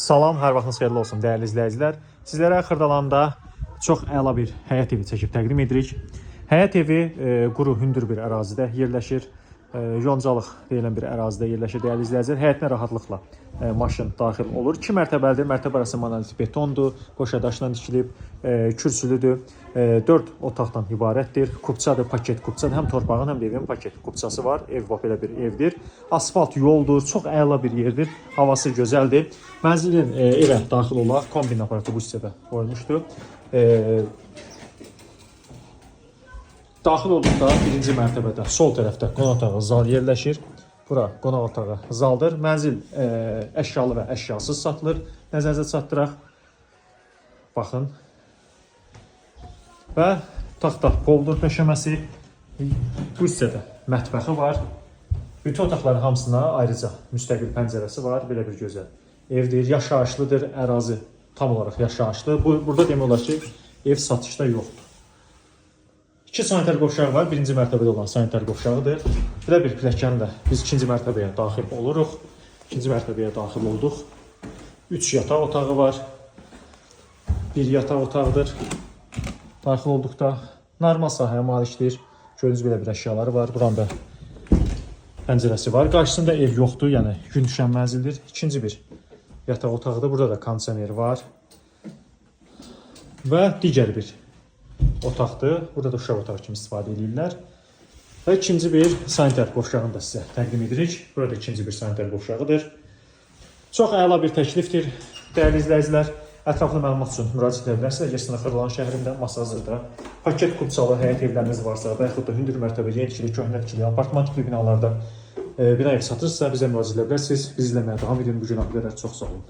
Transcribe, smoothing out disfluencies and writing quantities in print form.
Salam, hər vaxtınız xeyirli olsun dəyərli izləyicilər. Sizlərə Xırdalanda çox əla bir həyət evi çəkib təqdim edirik. Həyət evi quru, hündür bir ərazidə yerləşir. Yoncalıq deyilən bir ərazidə yerləşir dəyərli izləyicilər. Həyətinə rahatlıqla maşın daxil olur. 2 mərtəbəlidir. Mərtəbə arası monolit betondur. Qoşa daşla tikilib, kürsülüdür. 4 otaqdan ibarətdir. Kupçadır, paket kupçadır. Həm torpağın, həm də evin paket kupçası var. Ev belə bir evdir. Asfalt yoldur. Çox əla bir yerdir. Havası gözəldir. Mənzilin evə daxil olaraq kombin aparatı bu hissədə qoymuşdur. Daxil olduqda birinci mərtəbədə sol tərəfdə qonaq otağı, zal yerləşir. Bura qonaq otağı, zaldır. Mənzil əşyalı və əşyasız satılır. Nəzərinizə çatdıraq. Baxın. Və taxta poldur döşəməsi. Bu hissədə mətbəxi var. Bütün otaqların hamısına ayrıca müstəqil pəncərəsi var. Belə bir gözəl evdir. Yaşayışlıdır. Ərazi tam olaraq yaşayışlı. Burada demək olar ki, ev satışda yoxdur. 2 sanitar qovşağı var. Birinci mərtəbədə olan sanitar qovşağıdır. Belə bir pilləkənlə biz ikinci mərtəbəyə daxil oluruq. İkinci mərtəbəyə daxil olduq. 3 yataq otağı var. 1 yataq otağıdır. Daxil olduqda normal sahəyə malikdir. Gördüyünüz belə bir əşyaları var. Buranda pəncərəsi var. Qarşısında ev yoxdur. Yəni gün düşən mənzildir. İkinci bir yataq otağıdır. Burada da kondisioner var. Və digər bir otaqdır. Burada da uşaq otağı kimi istifadə edirlər. Və ikinci bir sanitar qovşağını da sizə təqdim edirik. Burada ikinci bir sanitar qovşağıdır. Çox əla bir təklifdir. Dəyərli izləyicilər, ətraflı məlumat üçün müraciət edə bilərsiniz. Əgər Xırdalan şəhərində Masazırda paket kupçalı həyət evləriniz varsa və yaxud da hündür mərtəbə, yeni tikili, köhnə tikili, apartman tipli binalarda bina ev satırsa bizə müraciət edə bilərsiniz. Biz izləməyə davam edin. Bu gün qədər çox sağ olun.